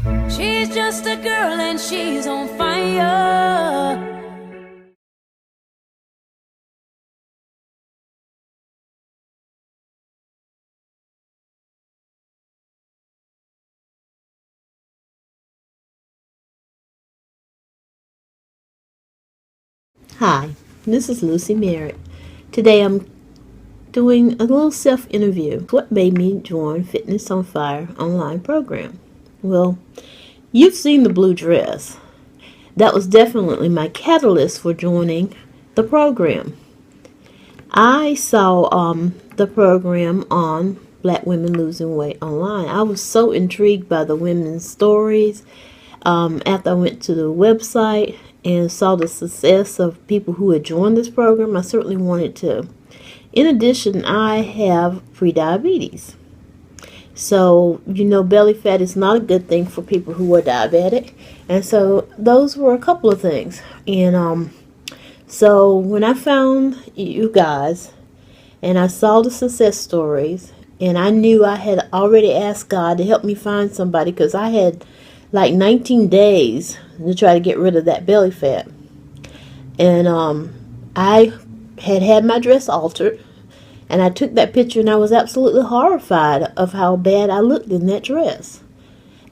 She's just a girl and she's on fire. Hi, this is Lucy Merritt. Today I'm doing a little self-interview. What made me join Fitness on Fire online program? Well, you've seen the blue dress. That was definitely my catalyst for joining the program. I saw the program on Black Women Losing Weight online. I was so intrigued by the women's stories. After I went to the website and saw the success of people who had joined this program, I certainly wanted to. In addition, I have prediabetes. So, belly fat is not a good thing for people who are diabetic. And so those were a couple of things. And so when I found you guys and I saw the success stories, and I knew I had already asked God to help me find somebody, because I had like 19 days to try to get rid of that belly fat. And I had my dress altered, and I took that picture and I was absolutely horrified of how bad I looked in that dress.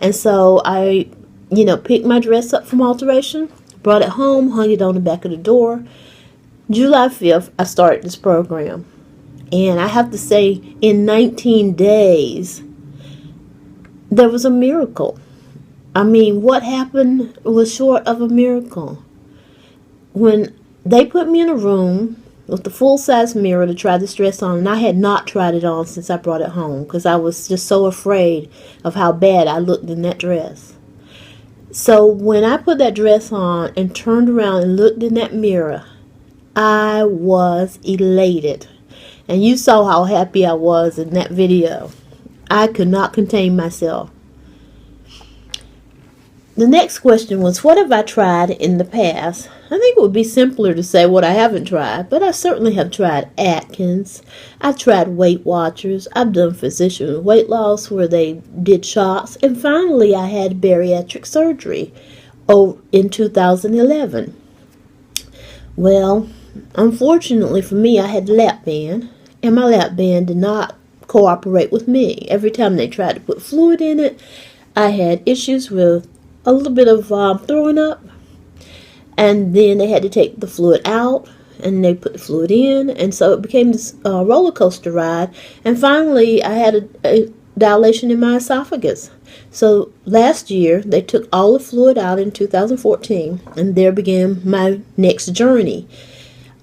And so I, picked my dress up from alteration, brought it home, hung it on the back of the door. July 5th, I started this program. And I have to say, in 19 days, there was a miracle. I mean, what happened was short of a miracle. When they put me in a room with the full-size mirror to try this dress on, and I had not tried it on since I brought it home because I was just so afraid of how bad I looked in that dress. So when I put that dress on and turned around and looked in that mirror, I was elated. And you saw how happy I was in that video. I could not contain myself. The next question was, what have I tried in the past? I think it would be simpler to say what I haven't tried, but I certainly have tried Atkins. I've tried Weight Watchers. I've done physician weight loss where they did shots. And finally, I had bariatric surgery in 2011. Well, unfortunately for me, I had lap band, and my lap band did not cooperate with me. Every time they tried to put fluid in it, I had issues with a little bit of throwing up, and then they had to take the fluid out and they put the fluid in, and so it became this roller coaster ride. And finally I had a dilation in my esophagus. So last year they took all the fluid out in 2014, and there began my next journey.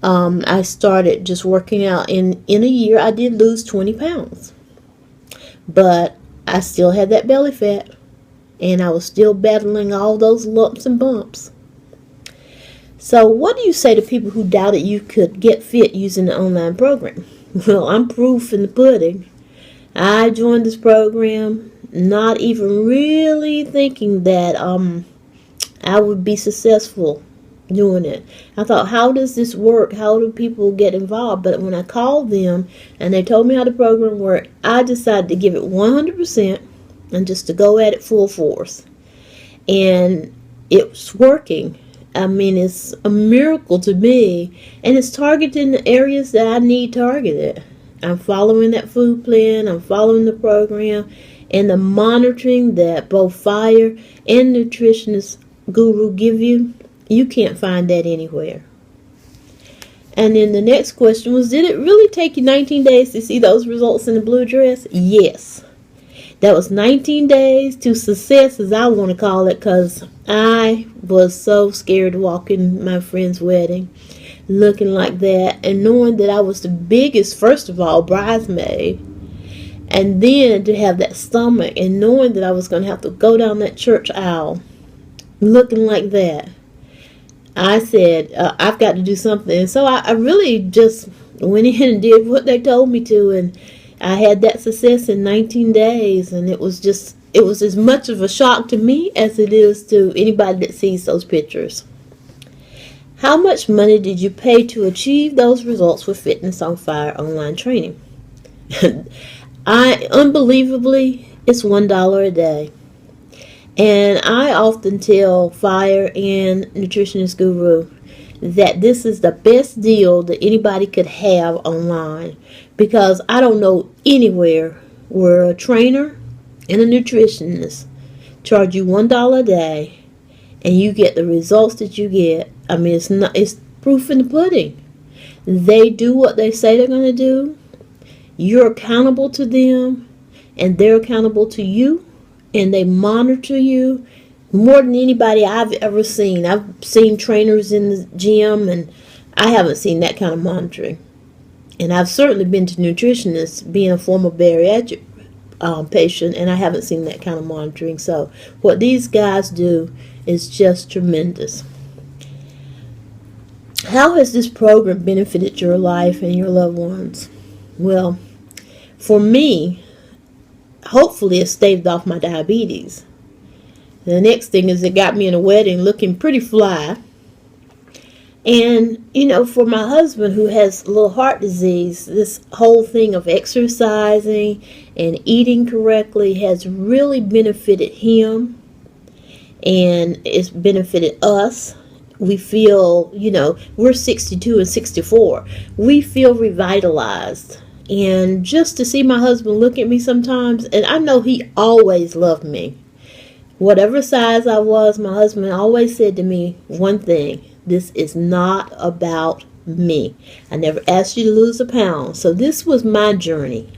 I started just working out. In a year I did lose 20 pounds, but I still had that belly fat. And I was still battling all those lumps and bumps. So what do you say to people who doubted you could get fit using the online program? Well, I'm proof in the pudding. I joined this program not even really thinking that I would be successful doing it. I thought, how does this work? How do people get involved? But when I called them and they told me how the program worked, I decided to give it 100%. And just to go at it full force. And it's working. I mean, it's a miracle to me. And it's targeting the areas that I need targeted. I'm following that food plan. I'm following the program. And the monitoring that both Fire and NutritionistGuru give you, you can't find that anywhere. And then the next question was, did it really take you 19 days to see those results in the blue dress? Yes. That was 19 days to success, as I want to call it, because I was so scared to walk in my friend's wedding looking like that, and knowing that I was the biggest, first of all, bridesmaid, and then to have that stomach, and knowing that I was going to have to go down that church aisle looking like that. I said, I've got to do something. And so I really just went in and did what they told me to, and I had that success in 19 days, and it was as much of a shock to me as it is to anybody that sees those pictures. How much money did you pay to achieve those results with Fitness on Fire online training? Unbelievably, it's $1 a day. And I often tell Fire and Nutritionist Guru that this is the best deal that anybody could have online, because I don't know anywhere where a trainer and a nutritionist charge you $1 a day and you get the results that you get. I mean, it's proof in the pudding. They do what they say they're going to do. You're accountable to them, and they're accountable to you, and they monitor you more than anybody I've ever seen. I've seen trainers in the gym, and I haven't seen that kind of monitoring. And I've certainly been to nutritionists, being a former bariatric patient, and I haven't seen that kind of monitoring. So what these guys do is just tremendous. How has this program benefited your life and your loved ones? Well, for me, hopefully it staved off my diabetes. The next thing is it got me in a wedding looking pretty fly. And, for my husband who has a little heart disease, this whole thing of exercising and eating correctly has really benefited him. And it's benefited us. We feel, we're 62 and 64. We feel revitalized. And just to see my husband look at me sometimes, and I know he always loved me. Whatever size I was, my husband always said to me one thing: this is not about me. I never asked you to lose a pound. So this was my journey.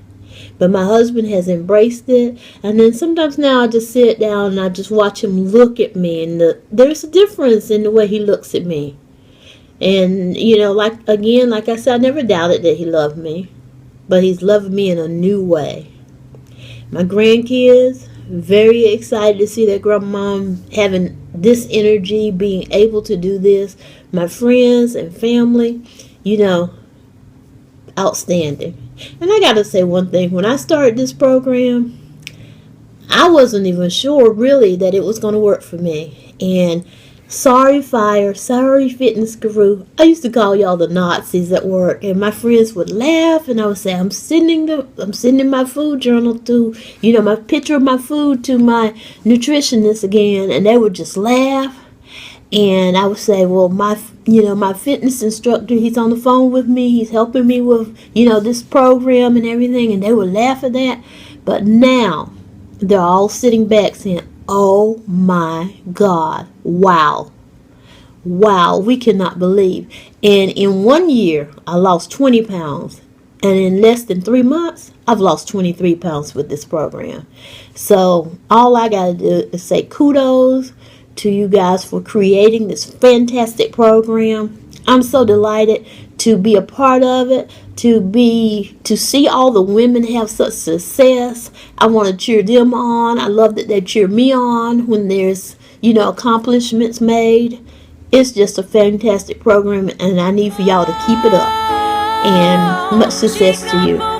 But my husband has embraced it. And then sometimes now I just sit down and I just watch him look at me. And there's a difference in the way he looks at me. And, like I said, I never doubted that he loved me. But he's loving me in a new way. My grandkids, very excited to see their grandmom having this energy, being able to do this. My friends and family, outstanding. And I gotta say one thing: when I started this program, I wasn't even sure really that it was going to work for me. And sorry Fire, sorry Fitness Guru, I used to call y'all the Nazis at work, and my friends would laugh, and I would say I'm sending my food journal to, my picture of my food to my nutritionist again, and they would just laugh. And I would say, well, my fitness instructor, he's on the phone with me, he's helping me with, this program and everything, and they would laugh at that. But now they're all sitting back saying, oh my God, wow, we cannot believe. And in 1 year, I lost 20 pounds. And in less than 3 months, I've lost 23 pounds with this program. So all I got to do is say kudos to you guys for creating this fantastic program. I'm so delighted to be a part of it, to see all the women have such success. I want to cheer them on. I love that they cheer me on when there's, accomplishments made. It's just a fantastic program, and I need for y'all to keep it up. And much success to you.